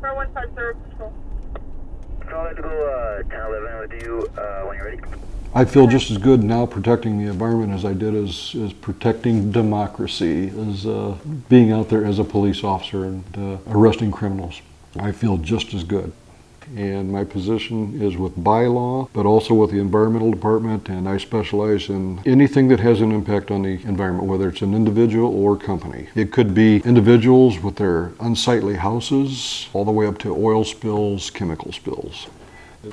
4150 Control. Control, I'd like to go 1011 with you when you're ready. I feel just as good now protecting the environment as I did as protecting democracy, as being out there as a police officer and arresting criminals. I feel just as good. And my position is with Bylaw, but also with the Environmental Department, and I specialize in anything that has an impact on the environment, whether it's an individual or company. It could be individuals with their unsightly houses, all the way up to oil spills, chemical spills.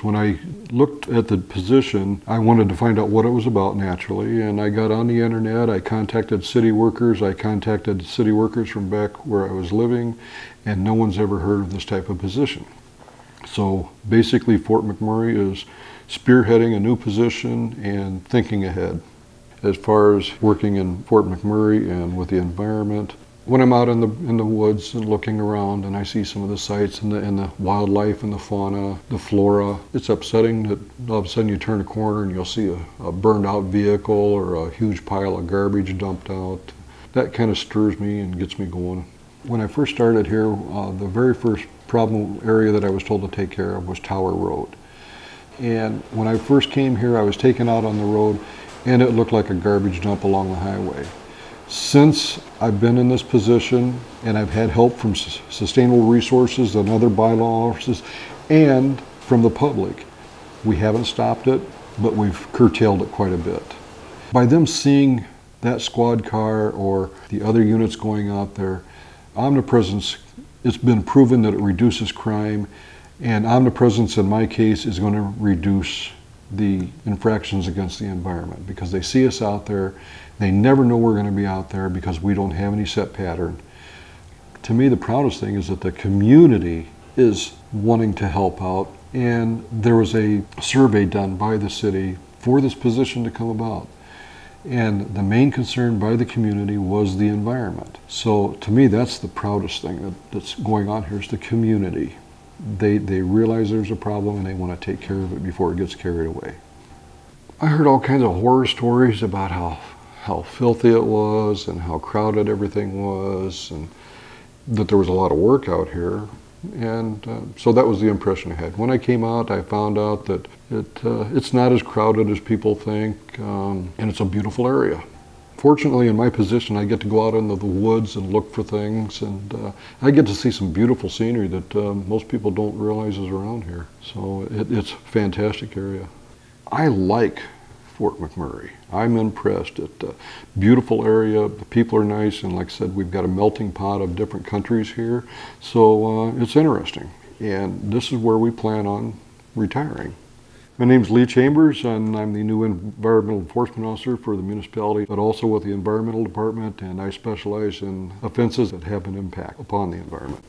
When I looked at the position, I wanted to find out what it was about naturally, and I got on the internet, I contacted city workers from back where I was living, and no one's ever heard of this type of position. So basically Fort McMurray is spearheading a new position and thinking ahead. As far as working in Fort McMurray and with the environment, when I'm out in the woods and looking around and I see some of the sights and the wildlife and the fauna, the flora, it's upsetting that all of a sudden you turn a corner and you'll see a burned out vehicle or a huge pile of garbage dumped out. That kind of stirs me and gets me going. When I first started here, the very first problem area that I was told to take care of was Tower Road. And when I first came here, I was taken out on the road and it looked like a garbage dump along the highway. Since I've been in this position and I've had help from Sustainable Resources and other bylaw offices and from the public, we haven't stopped it, but we've curtailed it quite a bit. By them seeing that squad car or the other units going out there, omnipresence, it's been proven that it reduces crime, and omnipresence in my case is going to reduce the infractions against the environment because they see us out there. They never know we're going to be out there because we don't have any set pattern. To me, the proudest thing is that the community is wanting to help out, and there was a survey done by the city for this position to come about. And the main concern by the community was the environment. So to me, that's the proudest thing that's going on here is the community. They realize there's a problem and they want to take care of it before it gets carried away. I heard all kinds of horror stories about how filthy it was and how crowded everything was and that there was a lot of work out here. And so that was the impression I had. When I came out, I found out that it's not as crowded as people think, and it's a beautiful area. Fortunately, in my position, I get to go out into the woods and look for things, and I get to see some beautiful scenery that most people don't realize is around here. So it's a fantastic area. I like Fort McMurray. I'm impressed. It's a beautiful area, the people are nice, and like I said, we've got a melting pot of different countries here, so it's interesting. And this is where we plan on retiring. My name's Lee Chambers, and I'm the new Environmental Enforcement Officer for the municipality, but also with the Environmental Department, and I specialize in offenses that have an impact upon the environment.